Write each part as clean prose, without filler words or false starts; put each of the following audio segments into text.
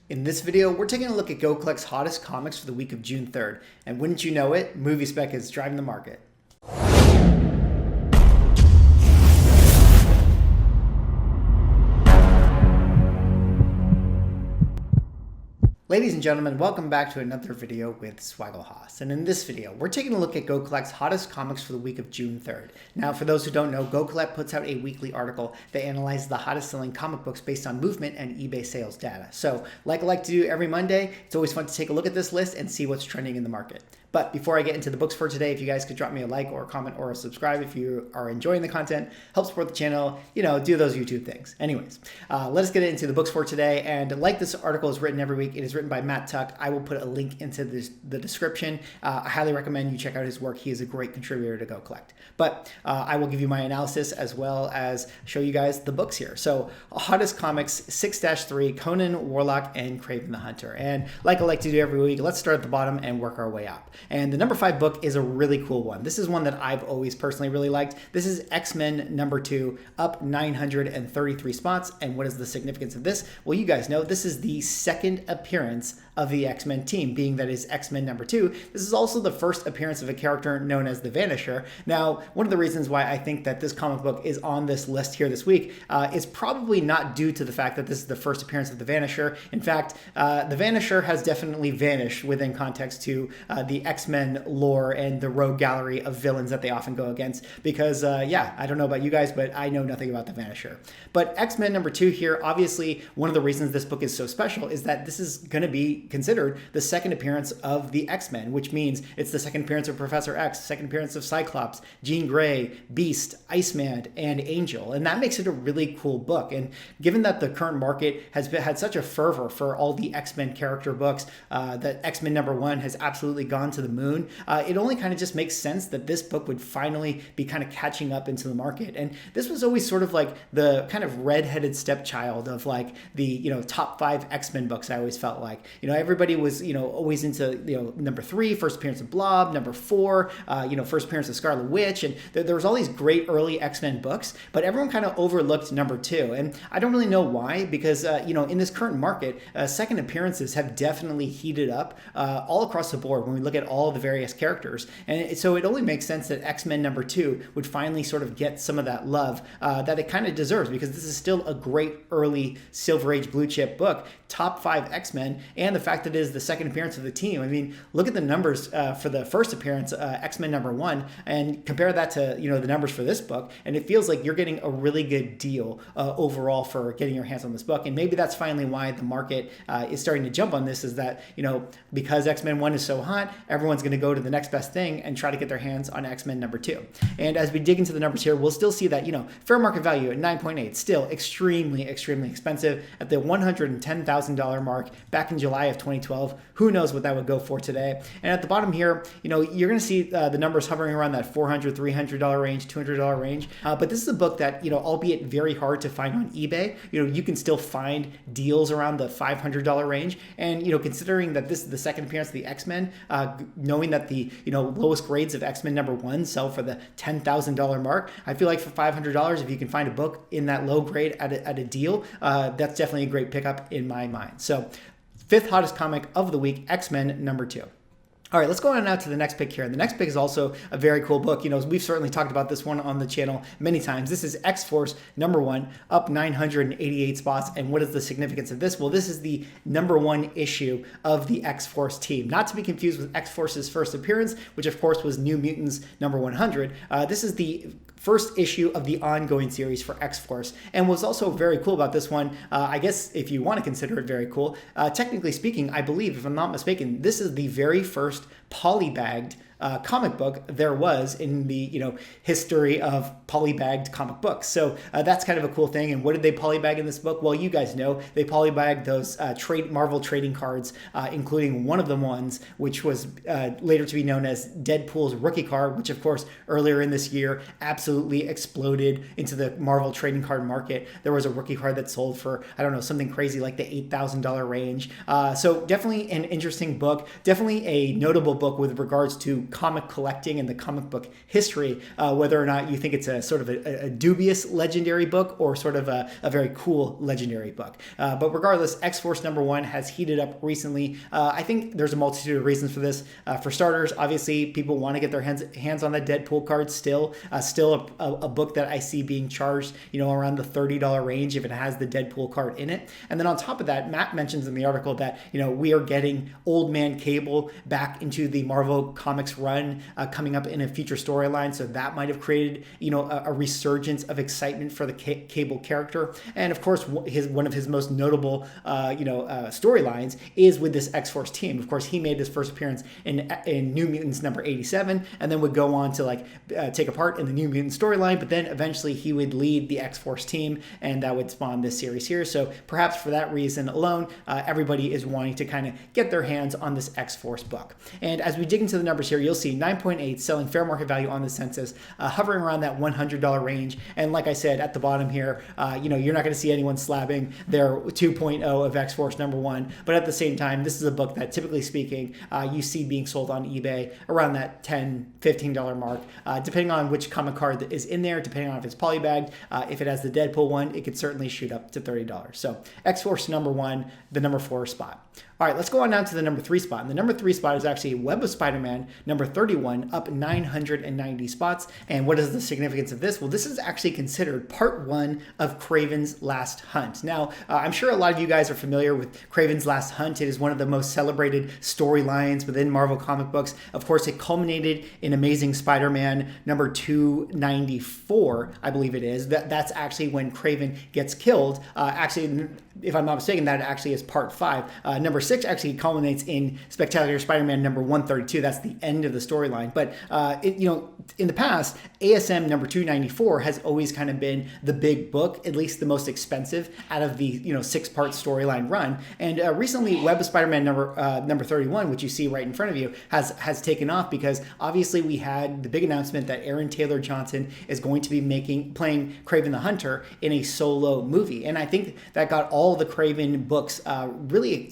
In this video, we're taking a look at GoCollect's hottest comics for the week of June 3rd. And wouldn't you know it, Movie Spec is driving the market. Ladies and gentlemen, welcome back to another video with Swaggle. And in this video, we're taking a look at GoCollect's hottest comics for the week of June 3rd. Now, for those who don't know, GoCollect puts out a weekly article that analyzes the hottest selling comic books based on movement and eBay sales data. So, like I like to do every Monday, it's always fun to take a look at this list and see what's trending in the market. But before I get into the books for today, if you guys could drop me a like or a comment or a subscribe if you are enjoying the content, help support the channel, do those YouTube things. Anyways, let us get into the books for today. And like this article is written every week, it is written by Matt Tuck. I will put a link into the description. I highly recommend you check out his work. He is a great contributor to GoCollect. But I will give you my analysis as well as show you guys the books here. So hottest comics 6-3, Conan, Warlock, and Kraven the Hunter. And like I like to do every week, let's start at the bottom and work our way up. And the number 5 book is a really cool one. This is one that I've always personally really liked. This is X-Men number 2, up 933 spots. And what is the significance of this? Well, you guys know this is the second appearance of the X-Men team, being that is X-Men number 2. This is also the first appearance of a character known as the Vanisher. Now, one of the reasons why I think that this comic book is on this list here this week is probably not due to the fact that this is the first appearance of the Vanisher. In fact, the Vanisher has definitely vanished within context to the X-Men lore and the rogue gallery of villains that they often go against because, I don't know about you guys, but I know nothing about the Vanisher. But X-Men number 2 here, obviously, one of the reasons this book is so special is that this is going to be considered the second appearance of the X-Men, which means it's the second appearance of Professor X, second appearance of Cyclops, Jean Grey, Beast, Iceman, and Angel. And that makes it a really cool book. And given that the current market has had such a fervor for all the X-Men character books, that X-Men number 1 has absolutely gone to the moon, it only kind of just makes sense that this book would finally be kind of catching up into the market. And this was always sort of like the kind of redheaded stepchild of like the, top 5 X-Men books. I always felt like, everybody was, always into, number 3, first appearance of Blob, number 4, first appearance of Scarlet Witch. And there was all these great early X-Men books, but everyone kind of overlooked number 2. And I don't really know why, because, in this current market, second appearances have definitely heated up all across the board when we look at all of the various characters. And so it only makes sense that X-Men number 2 would finally sort of get some of that love that it kind of deserves, because this is still a great early Silver Age blue chip book, top 5 X-Men, and the fact that it is the second appearance of the team. I mean, look at the numbers for the first appearance, X-Men number 1, and compare that to, the numbers for this book, and it feels like you're getting a really good deal overall for getting your hands on this book. And maybe that's finally why the market is starting to jump on this, is that, because X-Men 1 is so hot, everyone's going to go to the next best thing and try to get their hands on X-Men number 2. And as we dig into the numbers here, we'll still see that, fair market value at 9.8, still extremely, extremely expensive at the $110,000 mark back in July of 2012. Who knows what that would go for today? And at the bottom here, you're going to see the numbers hovering around that $400, $300 range, $200 range. But this is a book that, albeit very hard to find on eBay, you can still find deals around the $500 range. And, considering that this is the second appearance of the X-Men, knowing that the, lowest grades of X-Men number 1 sell for the $10,000 mark, I feel like for $500, if you can find a book in that low grade at a deal, that's definitely a great pickup in my mind. So 5th hottest comic of the week, X-Men number 2. All right, let's go on now to the next pick here. And the next pick is also a very cool book. We've certainly talked about this one on the channel many times. This is X-Force number 1, up 988 spots. And what is the significance of this? Well, this is the number 1 issue of the X-Force team. Not to be confused with X-Force's first appearance, which of course was New Mutants number 100. This is the first issue of the ongoing series for X-Force. And what's also very cool about this one, I guess if you want to consider it very cool, technically speaking, I believe, if I'm not mistaken, this is the very first polybagged comic book there was in the history of polybagged comic books. So that's kind of a cool thing. And what did they polybag in this book? Well, you guys know they polybagged those Marvel trading cards, including one of the ones which was later to be known as Deadpool's rookie card, which of course earlier in this year absolutely exploded into the Marvel trading card market. There was a rookie card that sold for, I don't know, something crazy like the $8,000 range. So definitely an interesting book, definitely a notable book with regards to comic collecting and the comic book history, whether or not you think it's a sort of a dubious legendary book or sort of a very cool legendary book. But regardless, X-Force #1 has heated up recently. I think there's a multitude of reasons for this. For starters, obviously, people want to get their hands on that Deadpool card still. Still a book that I see being charged, around the $30 range if it has the Deadpool card in it. And then on top of that, Matt mentions in the article that, we are getting Old Man Cable back into the Marvel Comics run coming up in a future storyline. So that might have created, a resurgence of excitement for the Cable character. And of course, one of his most notable, storylines is with this X-Force team. Of course, he made his first appearance in New Mutants number 87, and then would go on to take a part in the New Mutant storyline. But then eventually he would lead the X-Force team, and that would spawn this series here. So perhaps for that reason alone, everybody is wanting to kind of get their hands on this X-Force book. And as we dig into the numbers here, you'll see 9.8 selling fair market value on the census, hovering around that $100 range. And like I said, at the bottom here, you're not going to see anyone slabbing their 2.0 of X-Force #1. But at the same time, this is a book that, typically speaking, you see being sold on eBay around that $10, $15 mark, depending on which comic card is in there, depending on if it's polybagged. If it has the Deadpool one, it could certainly shoot up to $30. So X-Force #1, the number 4 spot. All right, let's go on down to the number 3 spot. And the number 3 spot is actually Web of Spider-Man, number 31, up 990 spots. And what is the significance of this? Well, this is actually considered part 1 of Kraven's Last Hunt. Now, I'm sure a lot of you guys are familiar with Kraven's Last Hunt. It is one of the most celebrated storylines within Marvel comic books. Of course, it culminated in Amazing Spider-Man number 294, I believe it is. That's actually when Kraven gets killed. Actually, if I'm not mistaken, that actually is part 5. Number 6 actually culminates in Spectacular Spider-Man number 132. That's the end of the storyline. But in the past, ASM number 294 has always kind of been the big book, at least the most expensive out of the 6-part storyline run. And recently, Web of Spider-Man number 31, which you see right in front of you, has taken off because obviously we had the big announcement that Aaron Taylor Johnson is going to be playing Kraven the Hunter in a solo movie. And I think that got all the Kraven books really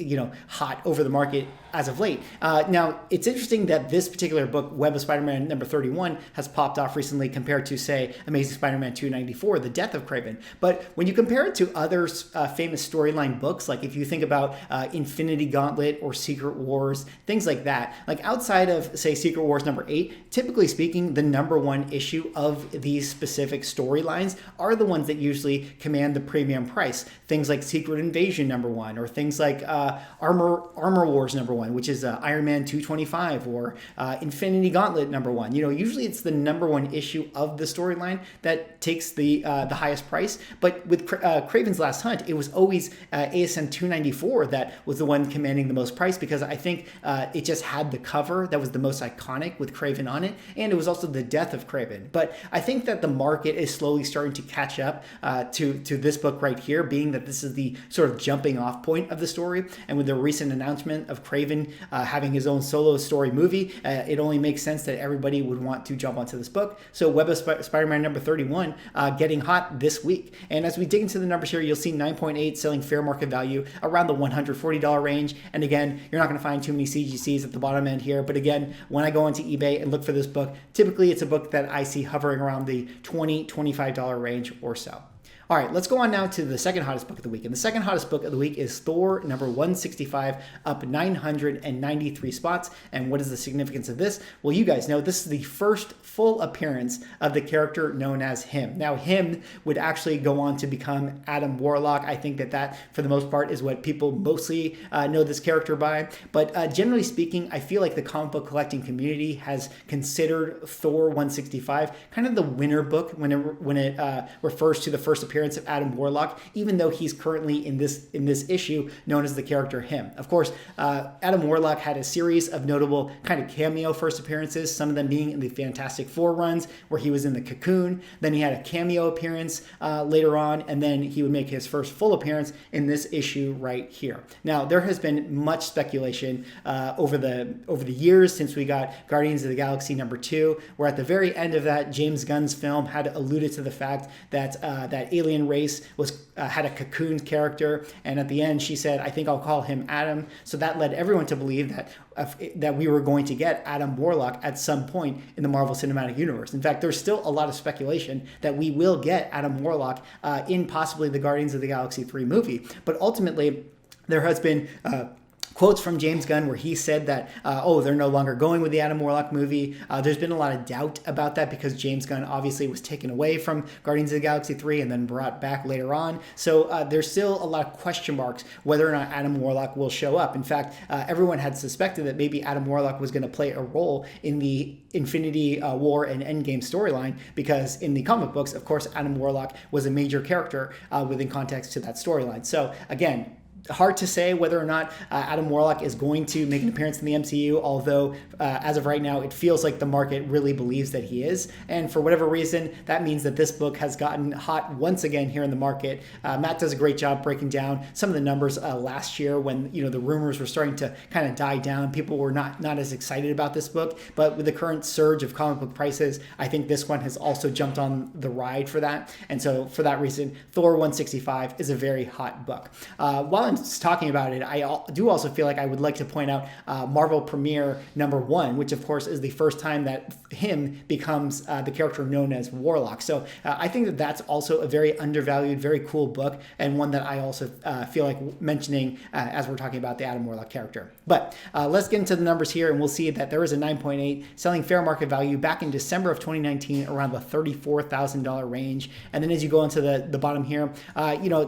hot over the market as of late. Now, it's interesting that this particular book, Web of Spider-Man number 31, has popped off recently compared to, say, Amazing Spider-Man 294, The Death of Kraven. But when you compare it to other famous storyline books, like if you think about Infinity Gauntlet or Secret Wars, things like that, like outside of, say, Secret Wars number 8, typically speaking, the number 1 issue of these specific storylines are the ones that usually command the premium price. Things like Secret Invasion number 1, or things like Armor Wars number 1, which is Iron Man 225, or Infinity Gauntlet number 1. Usually it's the number 1 issue of the storyline that takes the highest price. But with Kraven's Last Hunt, it was always ASM 294 that was the one commanding the most price, because I think it just had the cover that was the most iconic with Kraven on it, and it was also the death of Kraven. But I think that the market is slowly starting to catch up to this book right here, being that this is the sort of jumping off point of the story. And with the recent announcement of Kraven having his own solo story movie, it only makes sense that everybody would want to jump onto this book. So Web of Spider-Man number 31 getting hot this week. And as we dig into the numbers here, you'll see 9.8 selling fair market value around the $140 range. And again, you're not going to find too many CGCs at the bottom end here. But again, when I go onto eBay and look for this book, typically it's a book that I see hovering around the $20, $25 range or so. All right, let's go on now to the second hottest book of the week. And the second hottest book of the week is Thor number 165, up 993 spots. And what is the significance of this? Well, you guys know this is the first full appearance of the character known as Him. Now, Him would actually go on to become Adam Warlock. I think that for the most part, is what people mostly know this character by. But generally speaking, I feel like the comic book collecting community has considered Thor 165 kind of the winner book when it refers to the first appearance of Adam Warlock, even though he's currently in this issue known as the character Him. Of course, Adam Warlock had a series of notable kind of cameo first appearances, some of them being in the Fantastic Four runs where he was in the Cocoon. Then he had a cameo appearance later on, and then he would make his first full appearance in this issue right here. Now, there has been much speculation over the years since we got Guardians of the Galaxy number 2, where at the very end of that, James Gunn's film had alluded to the fact that alien race was had a cocoon character, and at the end she said, "I think I'll call him Adam." So that led everyone to believe that we were going to get Adam Warlock at some point in the Marvel Cinematic Universe. In fact, there's still a lot of speculation that we will get Adam Warlock in possibly the Guardians of the Galaxy 3 movie. But ultimately, there has been quotes from James Gunn where he said that, they're no longer going with the Adam Warlock movie. There's been a lot of doubt about that because James Gunn obviously was taken away from Guardians of the Galaxy 3 and then brought back later on. So there's still a lot of question marks whether or not Adam Warlock will show up. In fact, everyone had suspected that maybe Adam Warlock was going to play a role in the Infinity War and Endgame storyline, because in the comic books, of course, Adam Warlock was a major character within context to that storyline. So again, hard to say whether or not Adam Warlock is going to make an appearance in the MCU, although as of right now, it feels like the market really believes that he is. And for whatever reason, that means that this book has gotten hot once again here in the market. Matt does a great job breaking down some of the numbers last year when the rumors were starting to kind of die down. People were not as excited about this book, but with the current surge of comic book prices, I think this one has also jumped on the ride for that. And so for that reason, Thor 165 is a very hot book. While I'm talking about it, I do also feel like I would like to point out Marvel Premiere number 1, which of course is the first time that him becomes the character known as Warlock. So I think that that's also a very undervalued, very cool book, and one that I also feel like mentioning as we're talking about the Adam Warlock character. But let's get into the numbers here, and we'll see that there is a 9.8 selling fair market value back in December of 2019 around the $34,000 range. And then as you go into the bottom here,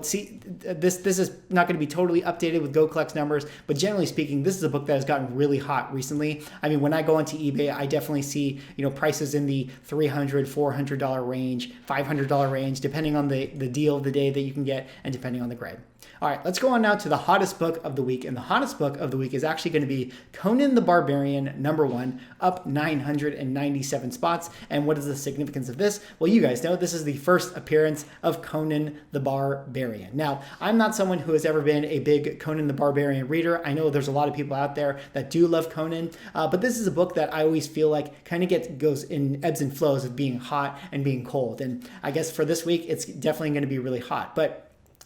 see this is not going to be totally updated with Go Collect's numbers, but generally speaking, this is a book that has gotten really hot recently. I mean, when I go onto eBay, I definitely see prices in the $300, $400 range, $500 range, depending on the deal of the day that you can get and depending on the grade. All right, let's go on now to the hottest book of the week. And the hottest book of the week is actually going to be Conan the Barbarian number 1, up 997 spots. And what is the significance of this? Well, you guys know this is the first appearance of Conan the Barbarian. Now, I'm not someone who has ever been a big Conan the Barbarian reader. I know there's a lot of people out there that do love Conan, but this is a book that I always feel like kind of goes in ebbs and flows of being hot and being cold. And I guess for this week, it's definitely going to be really hot. But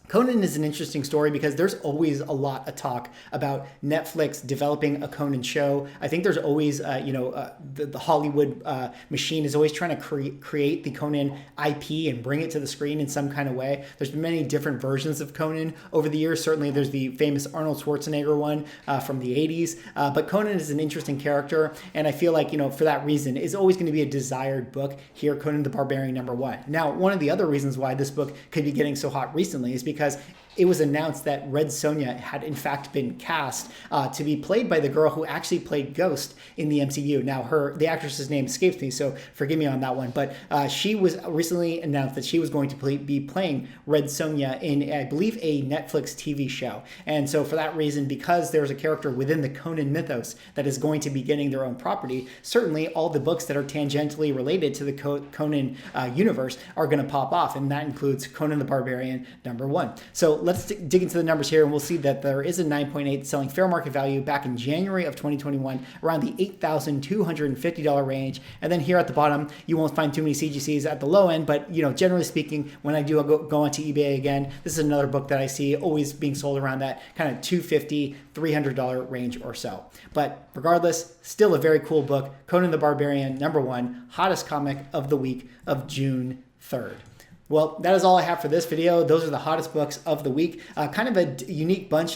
Conan is an interesting story because there's always a lot of talk about Netflix developing a Conan show. I think there's always, the Hollywood machine is always trying to create the Conan IP and bring it to the screen in some kind of way. There's been many different versions of Conan over the years. Certainly there's the famous Arnold Schwarzenegger one from the 80s. But Conan is an interesting character. And I feel like, for that reason, is always going to be a desired book here, Conan the Barbarian number 1. Now, one of the other reasons why this book could be getting so hot recently is because it was announced that Red Sonja had in fact been cast to be played by the girl who actually played Ghost in the MCU. Now, the actress's name escapes me, so forgive me on that one. But she was recently announced that she was going to be playing Red Sonja in, I believe, a Netflix TV show. And so for that reason, because there's a character within the Conan mythos that is going to be getting their own property, certainly all the books that are tangentially related to the Conan universe are going to pop off. And that includes Conan the Barbarian number 1. So let's dig into the numbers here, and we'll see that there is a 9.8 selling fair market value back in January of 2021, around the $8,250 range. And then here at the bottom, you won't find too many CGCs at the low end, but generally speaking, when I do go onto eBay again, this is another book that I see always being sold around that kind of $250, $300 range or so. But regardless, still a very cool book, Conan the Barbarian number 1, hottest comic of the week of June 3rd. Well, that is all I have for this video. Those are the hottest books of the week. Kind of a unique bunch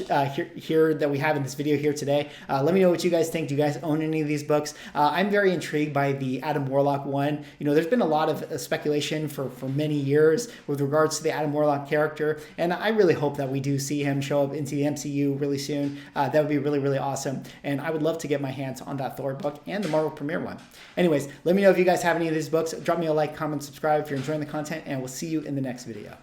here that we have in this video here today. Let me know what you guys think. Do you guys own any of these books? I'm very intrigued by the Adam Warlock one. There's been a lot of speculation for many years with regards to the Adam Warlock character, and I really hope that we do see him show up into the MCU really soon. That would be really, really awesome, and I would love to get my hands on that Thor book and the Marvel Premiere one. Anyways, let me know if you guys have any of these books. Drop me a like, comment, subscribe if you're enjoying the content, and we'll see you in the next video.